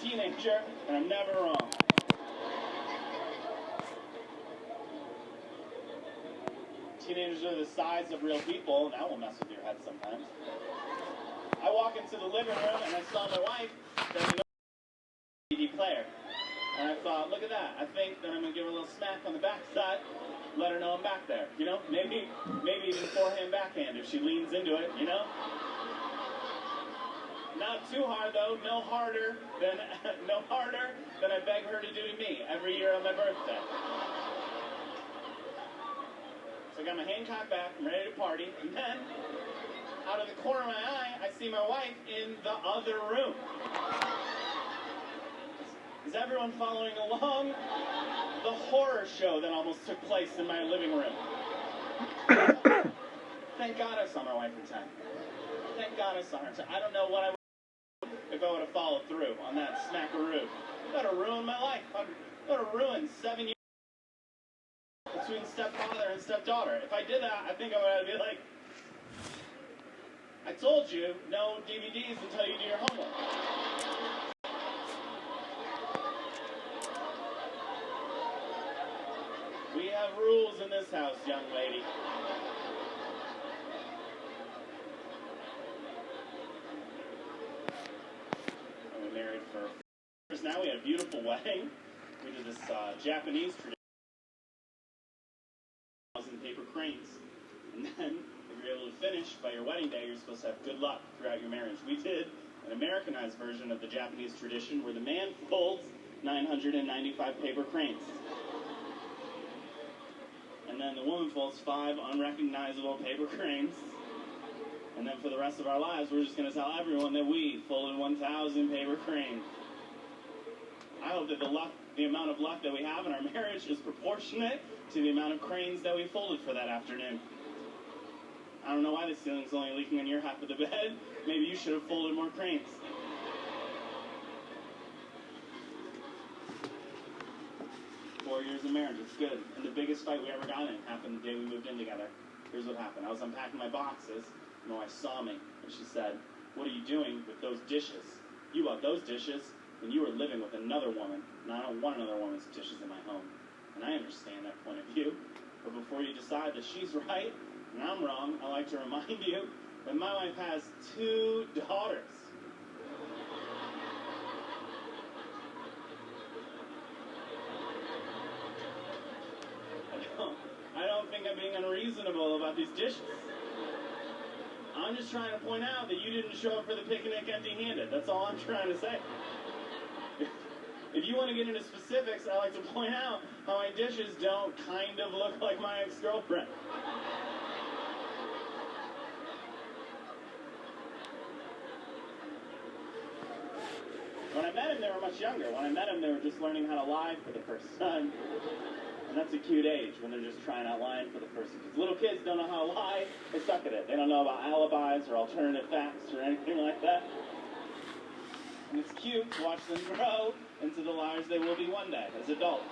teenager, and I'm never wrong. Teenagers are the size of real people, and that will mess with your head sometimes. I walk into the living room, and I saw my wife setting up a DVD player. And I thought, look at that. I think that I'm going to give her a little smack on the backside, let her know I'm back there. You know, maybe even forehand backhand if she leans into it, you know? Not too hard, though. No harder than I beg her to do to me every year on my birthday. So I got my hand cocked back, I'm ready to party, and then, out of the corner of my eye, I see my wife in the other room. Is everyone following along? The horror show that almost took place in my living room. Thank God I saw my wife in time. Thank God I saw her in time. I don't know what I would do if I would have followed through on that smackaroo. That would have ruined my life. That would have ruined 7 years between stepfather and stepdaughter. If I did that, I think I would be like, I told you, no DVDs until you do your homework. We have rules in this house, young lady. We were married for years now. We had a beautiful wedding. We did this Japanese tradition. Paper cranes. And then, if you're able to finish by your wedding day, you're supposed to have good luck throughout your marriage. We did an Americanized version of the Japanese tradition where the man folds 995 paper cranes. And then the woman folds 5 unrecognizable paper cranes. And then for the rest of our lives, we're just going to tell everyone that we folded 1,000 paper cranes. I hope that the amount of luck that we have in our marriage is proportionate to the amount of cranes that we folded for that afternoon. I don't know why the ceiling's only leaking on your half of the bed. Maybe you should have folded more cranes. Four years of marriage, it's good. And the biggest fight we ever got in happened the day we moved in together. Here's what happened. I was unpacking my boxes, and my wife saw me, and she said, "What are you doing with those dishes? You bought those dishes, and you were living with another woman, and I don't want another woman's dishes in my home." And I understand that point of view, but before you decide that she's right and I'm wrong, I like to remind you that my wife has 2 daughters. I don't think I'm being unreasonable about these dishes. I'm just trying to point out that you didn't show up for the picnic empty-handed. That's all I'm trying to say. If you want to get into specifics, I like to point out how my dishes don't kind of look like my ex-girlfriend. When I met him, they were much younger. When I met him, they were just learning how to lie for the first time. And that's a cute age when they're just trying out lying for the first time. Because little kids don't know how to lie. They suck at it. They don't know about alibis or alternative facts or anything like that. And it's cute to watch them grow into the liars they will be one day as adults.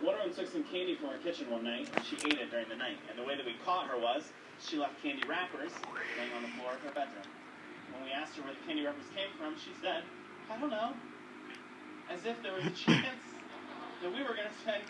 One of them took some candy from her kitchen one night, and she ate it during the night. And the way that we caught her was, she left candy wrappers laying on the floor of her bedroom. When we asked her where the candy wrappers came from, she said, "I don't know." As if there was a chance that we were going to spend,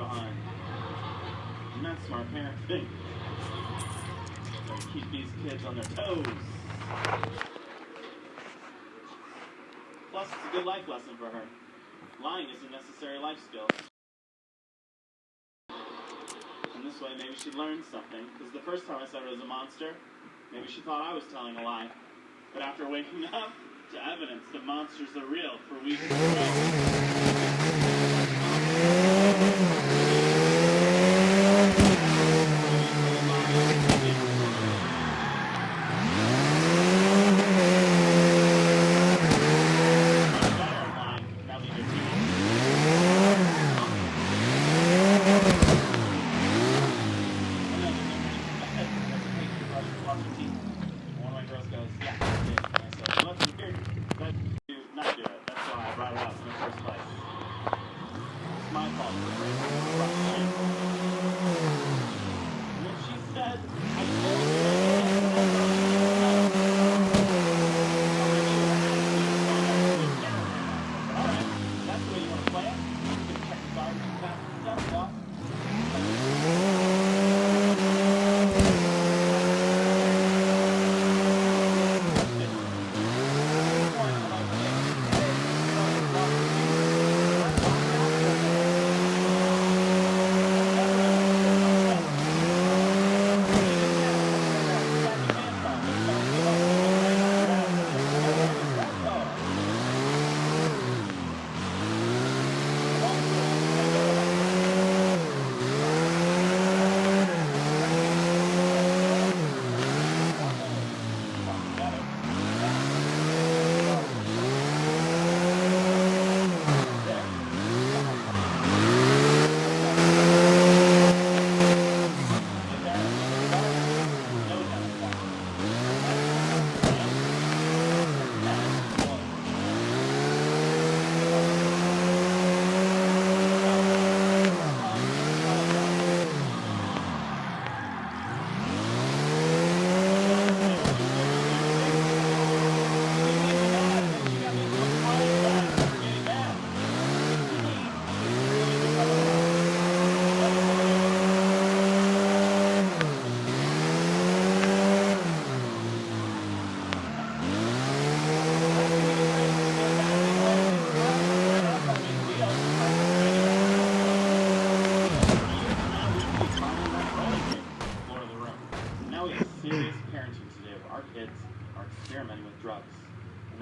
behind. And that's smart parenting. Gotta keep these kids on their toes. Plus, it's a good life lesson for her. Lying is a necessary life skill. And this way, maybe she learned something. Because the first time I said it was a monster, maybe she thought I was telling a lie. But after waking up to evidence that monsters are real for weeks in a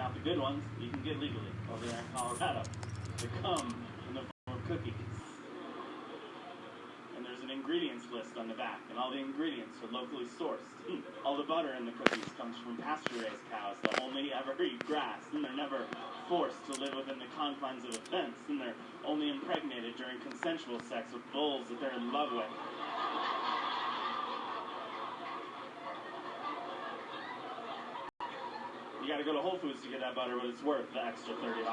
not the good ones you can get legally over there in Colorado. They come in the form of cookies. And there's an ingredients list on the back, and all the ingredients are locally sourced. All the butter in the cookies comes from pasture-raised cows that only ever eat grass, and they're never forced to live within the confines of a fence, and they're only impregnated during consensual sex with bulls that they're in love with. You gotta go to Whole Foods to get that butter, but it's worth the extra $30.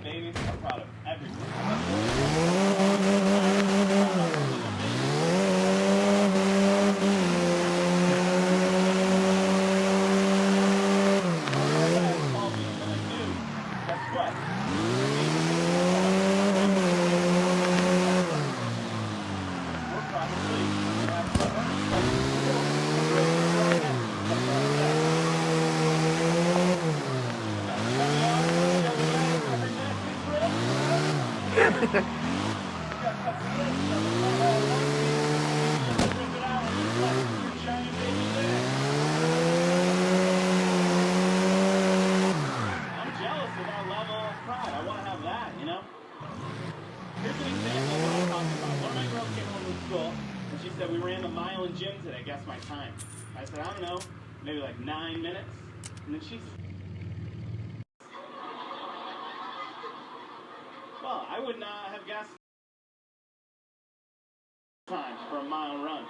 Babies, I'm proud of everything. what? We're probably said we ran the mile in gym today. Guess my time. I said, I don't know, maybe like 9 minutes. And then she said, well, I would not have guessed time for a mile run.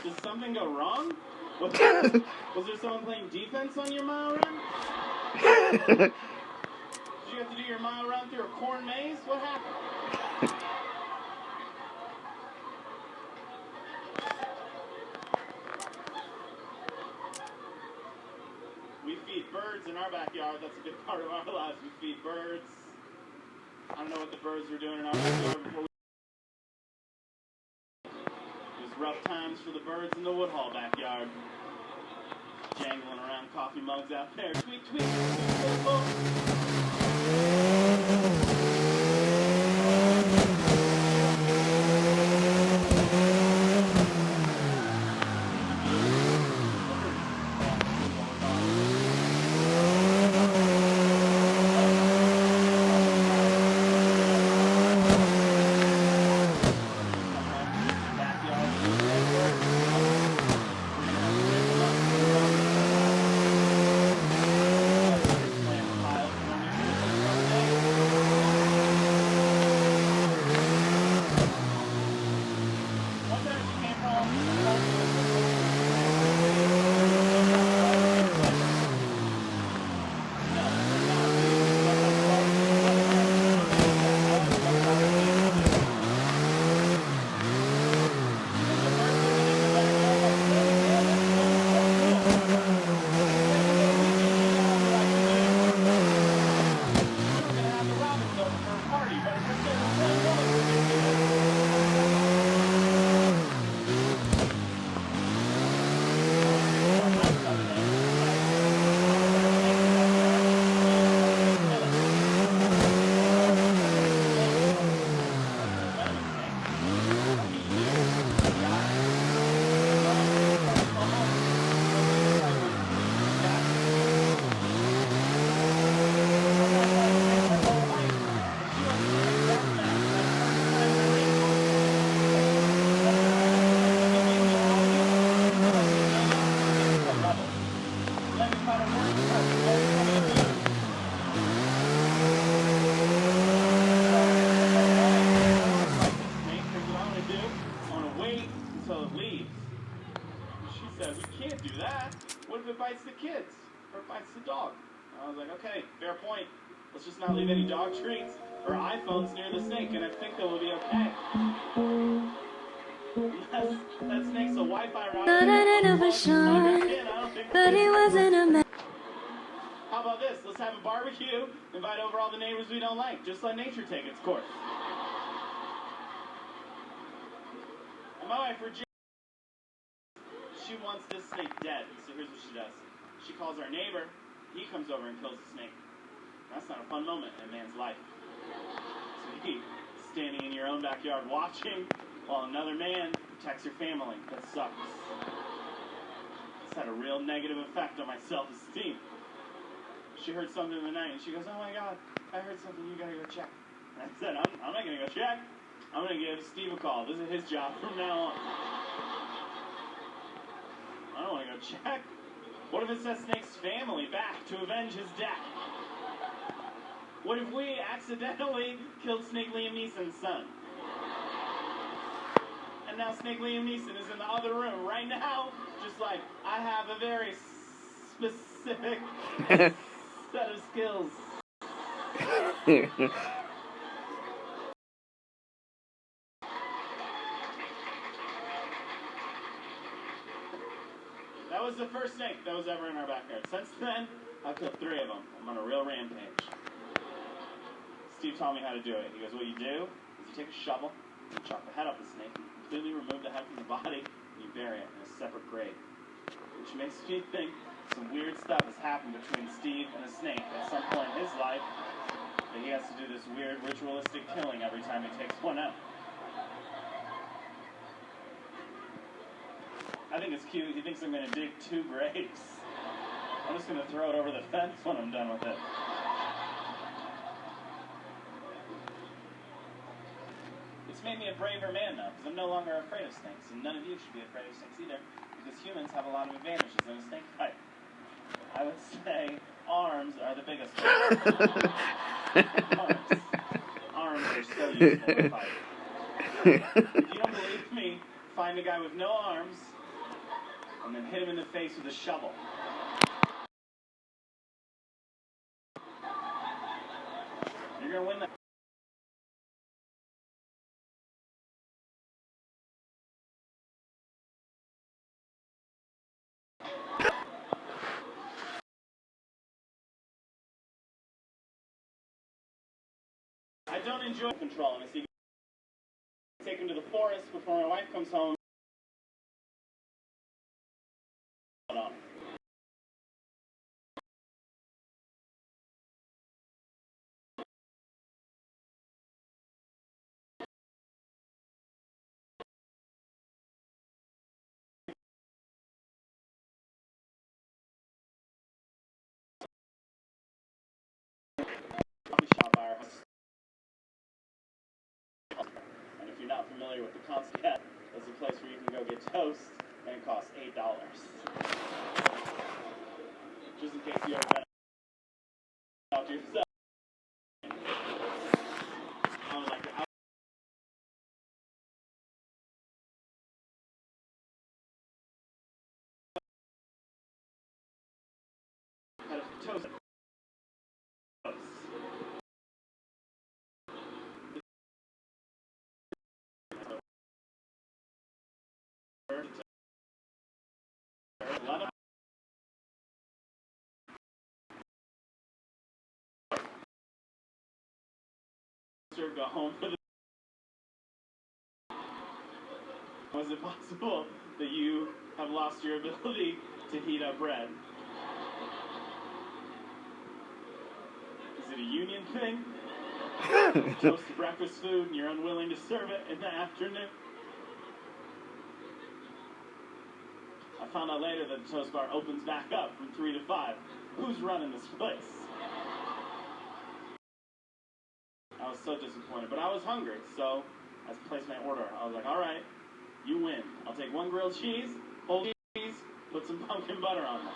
Did something go wrong? Was there someone playing defense on your mile run? Did you have to do your mile run through a corn maze? What happened? We feed birds in our backyard. That's a big part of our lives. We feed birds. I don't know what the birds were doing in our backyard before we... It was rough times for the birds in the Woodhall backyard. Jangling around coffee mugs out there. Tweet, tweet, tweet, tweet, let's just not leave any dog treats or iPhones near the snake, and I think that will be okay. Unless that snake's a Wi-Fi router. Thought I knew for sure, but it wasn't a match. How about this? Let's have a barbecue, invite over all the neighbors we don't like. Just let nature take its course. And my wife, Virginia, she wants this snake dead, so here's what she does. She calls our neighbor, he comes over and kills the snake. That's not a fun moment in a man's life. So you standing in your own backyard watching while another man protects your family. That sucks. It's had a real negative effect on my self-esteem. She heard something in the night and she goes, oh my God, I heard something, you gotta go check. And I said, I'm not gonna go check. I'm gonna give Steve a call. This is his job from now on. I don't wanna go check. What if it says Snake's family back to avenge his death? What if we accidentally killed Snake Liam Neeson's son? And now Snake Liam Neeson is in the other room right now, just like, I have a very specific set of skills. That was the first snake that was ever in our backyard. Since then, I've killed 3 of them. I'm on a real rampage. Steve taught me how to do it. He goes, what you do is you take a shovel, you chop the head off the snake, you completely remove the head from the body, and you bury it in a separate grave. Which makes me think some weird stuff has happened between Steve and a snake at some point in his life, that he has to do this weird ritualistic killing every time he takes one out. I think it's cute. He thinks I'm going to dig 2 graves. I'm just going to throw it over the fence when I'm done with it. It's made me a braver man now, because I'm no longer afraid of snakes, and none of you should be afraid of snakes either, because humans have a lot of advantages in a snake fight. I would say arms are the biggest one. Arms are so useful in a fight. If you don't believe me, find a guy with no arms, and then hit him in the face with a shovel. You're going to win that. I don't enjoy controlling this. You take him to the forest before my wife comes home. Coffee shop by our house. And if you're not familiar with the concept yet, that's a place where you can go get toast, and it costs $8. Just in case you ever been out to yourself. I was like, had a toast. Go home for the. Was it possible that you have lost your ability to heat up bread? Is it a union thing? Toast to breakfast food and you're unwilling to serve it in the afternoon? I found out later that the toast bar opens back up from 3 to 5. Who's running this place? I was so disappointed, but I was hungry, so I placed my order. I was like, all right, you win. I'll take 1 grilled cheese, whole cheese, put some pumpkin butter on it.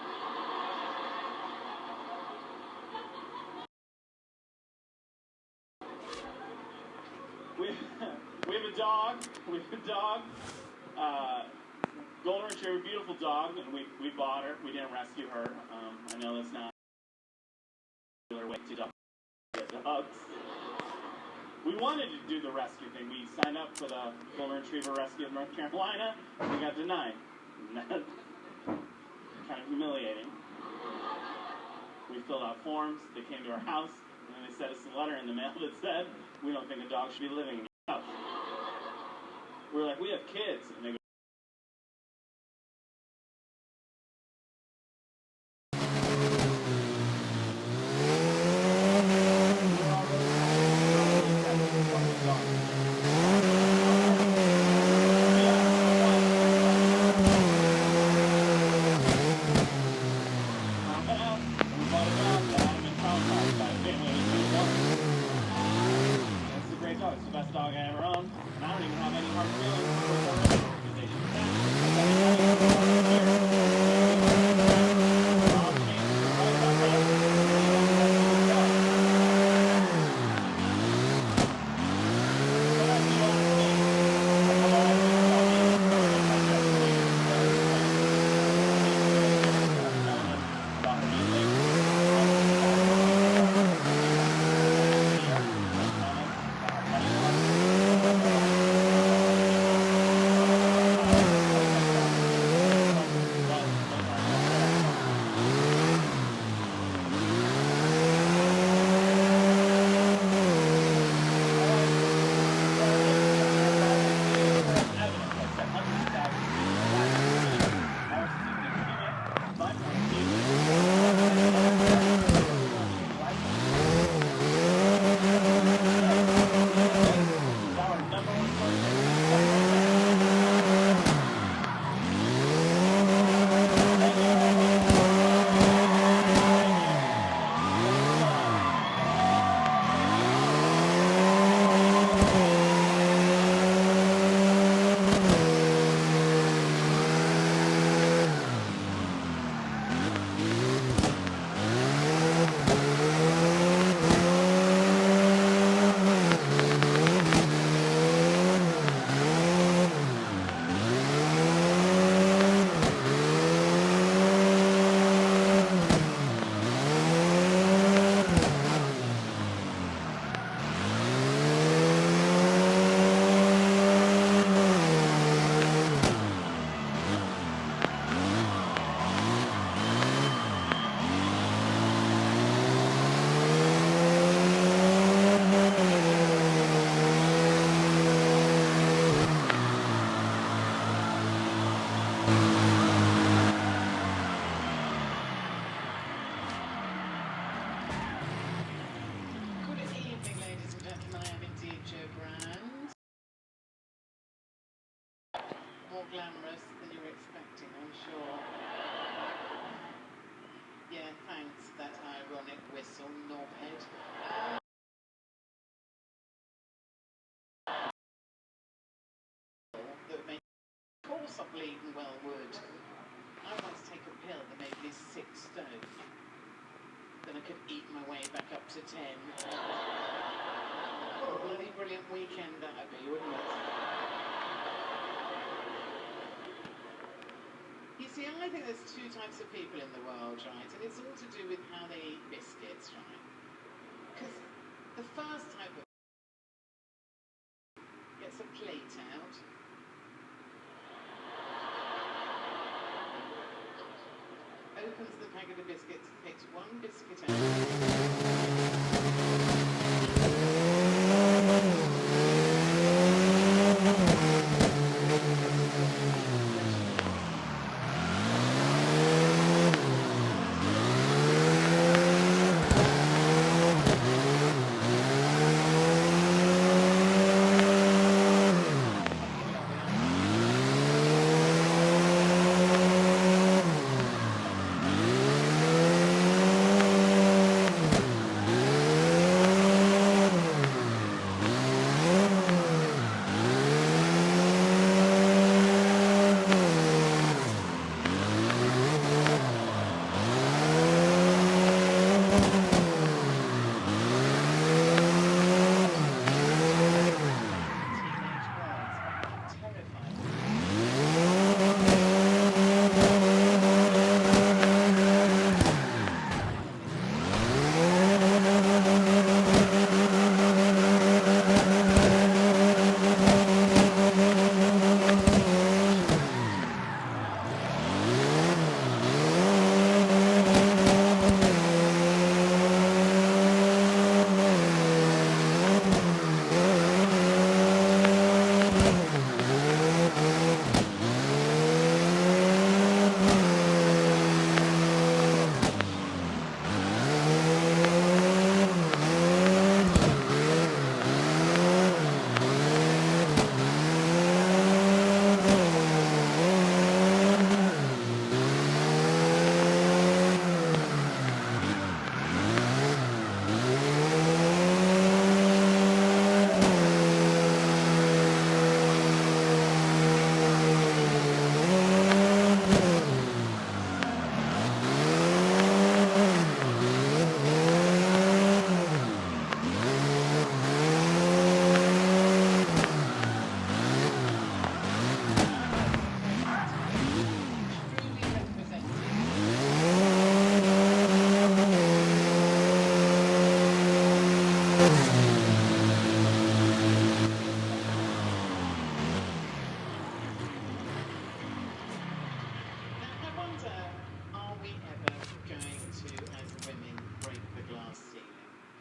We have a dog. We have a dog. Golden Retriever, beautiful dog, and we bought her. We didn't rescue her. I know that's not a regular way to get dogs. We wanted to do the rescue thing. We signed up for the Golden Retriever Rescue of North Carolina. We got denied. That's kind of humiliating. We filled out forms. They came to our house, and then they sent us a letter in the mail that said, we don't think a dog should be living in your house. We were like, we have kids. And they go, dog I ever owned, and I don't even have any hard feelings for the more glamorous than you were expecting, I'm sure. Yeah, thanks, that ironic whistle, knobhead. That made, of course I bleeding well would. I once take a pill that made me 6 stone. Then I could eat my way back up to 10. What a bloody brilliant weekend that'd be, wouldn't it? You see, I think there's 2 types of people in the world, right? And it's all to do with how they eat biscuits, right? Because the first type of gets a plate out, opens the packet of biscuits, takes 1 biscuit out.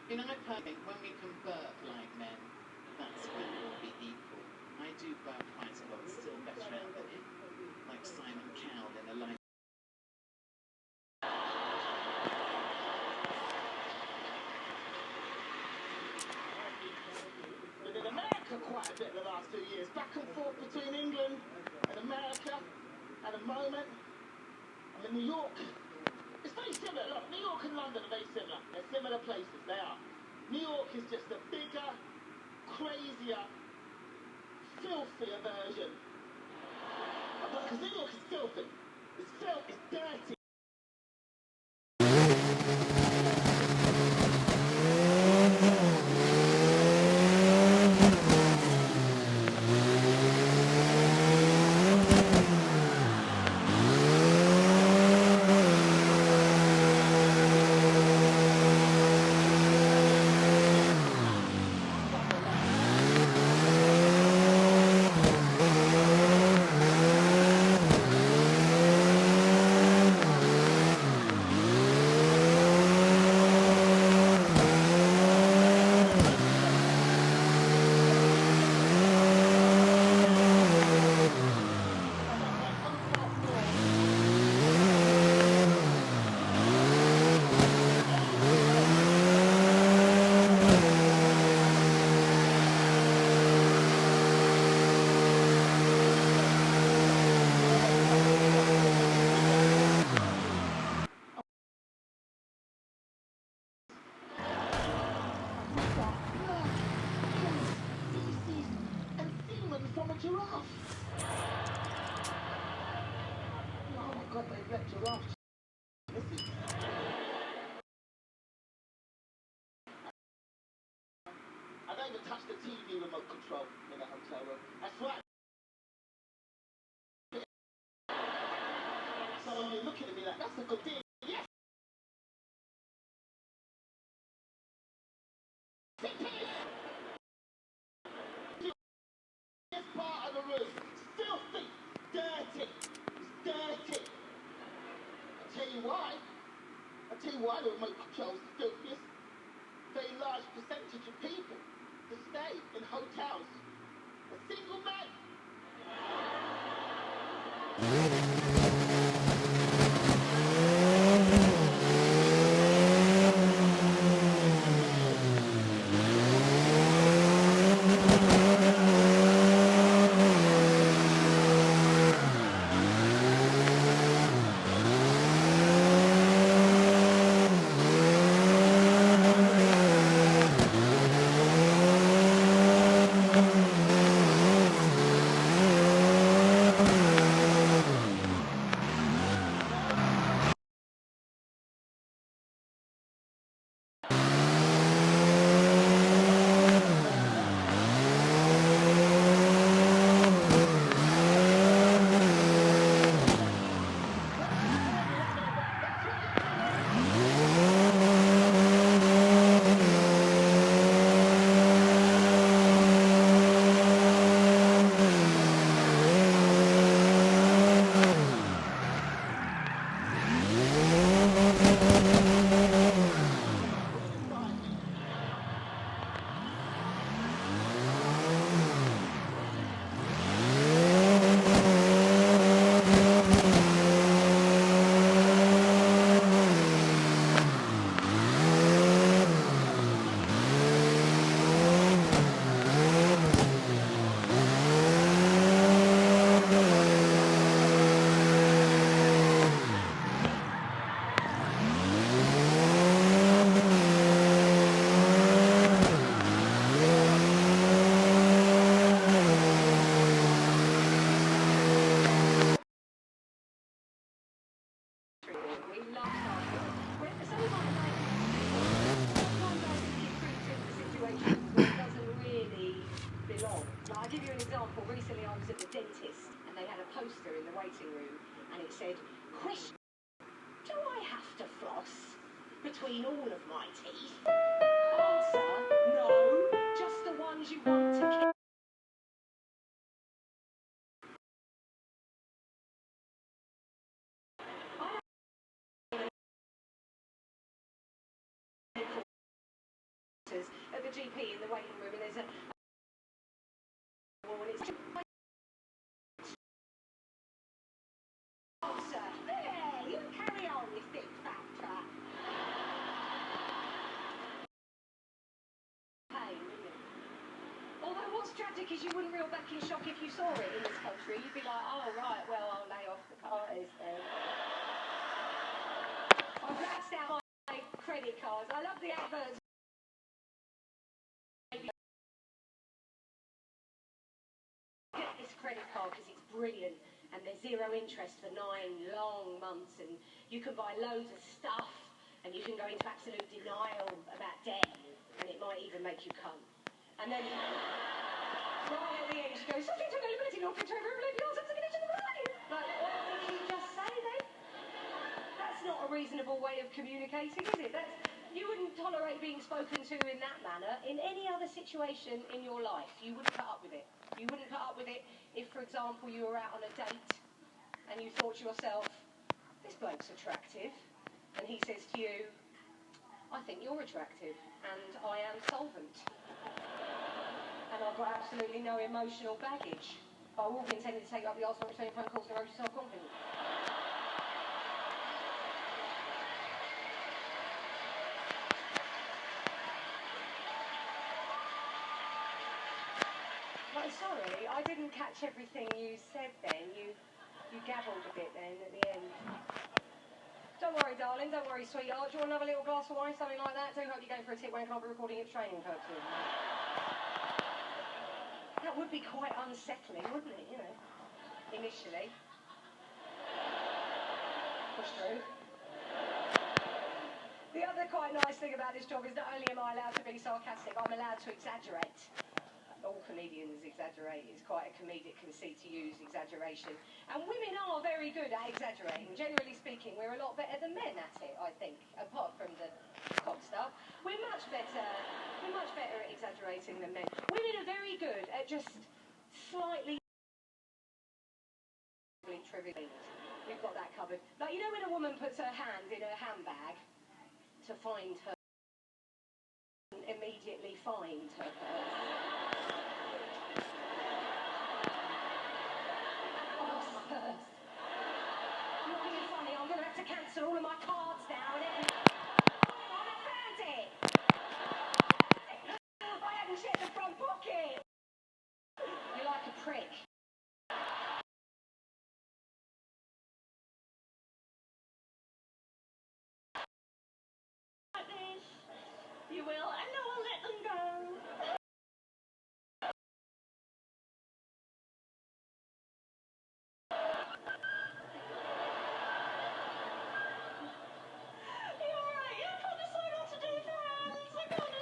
You know, I think when we can burp like men, that's when we'll be equal. I do burp quite a lot, still better out than him, like Simon Cowell in a life. We did America quite a bit the last 2 years, back and forth between England and America, at a moment. I'm in New York. It's very similar. Look, New York and London are very similar. They're similar places. They are. New York is just a bigger, crazier, filthier version. Because New York is filthy. It's filthy. It's dirty. let your laugh. Listen. I don't even touch the TV remote control in a hotel room. That's right. So when you're looking at me like, that's a good thing. Yes. This part of the room, filthy, dirty. It's dirty. I'll tell you why. I'll tell you why the remote control is the filthiest. Very large percentage of people that stay in hotels are single men. I'll give you an example. Recently I was at the dentist and they had a poster in the waiting room and it said, "Question, do I have to floss between all of my teeth?" Answer, no, just the ones you want to keep. At the GP in the waiting room and there's a well, it's answer, there, you carry on with big fat trap. Pain, wouldn't it? Although what's tragic is you wouldn't reel back in shock if you saw it in this country. You'd be like, oh right, well I'll lay off the cars then. I've maxed out my credit cards. I love the adverts. Get this credit card because it's brilliant and there's 0 interest for 9 long months and you can buy loads of stuff and you can go into absolute denial about debt and it might even make you come. And then right at the end she goes, "Something to availability, not control availability, not something to the money." Like, what did you just say then? That's not a reasonable way of communicating, is it? You wouldn't tolerate being spoken to in that manner in any other situation in your life. You wouldn't put up with it. You wouldn't put up with it if, for example, you were out on a date and you thought to yourself, "This bloke's attractive," and he says to you, "I think you're attractive and I am solvent and I've got absolutely no emotional baggage. I will be intending to take up the arsenal between phone calls and road to self-confidence." I'm sorry, I didn't catch everything you said then. You gabbled a bit then at the end. Don't worry, darling, don't worry, sweetheart. Do you want another little glass of wine, something like that? Do hope you're going for a tip when I can't be recording it for training purposes. That would be quite unsettling, wouldn't it, you know, initially. Push through. The other quite nice thing about this job is not only am I allowed to be sarcastic, I'm allowed to exaggerate. All comedians exaggerate. It's quite a comedic conceit to use exaggeration. And women are very good at exaggerating. Generally speaking, we're a lot better than men at it, I think, apart from the cock stuff. We're much better at exaggerating than men. Women are very good at just slightly trivial. We've got that covered. Like, you know when a woman puts her hand in her handbag to find her, immediately find her purse. Not being funny, I'm going to have to cancel all of my cards now. I found it! I hadn't checked the front pocket! You're like a prick.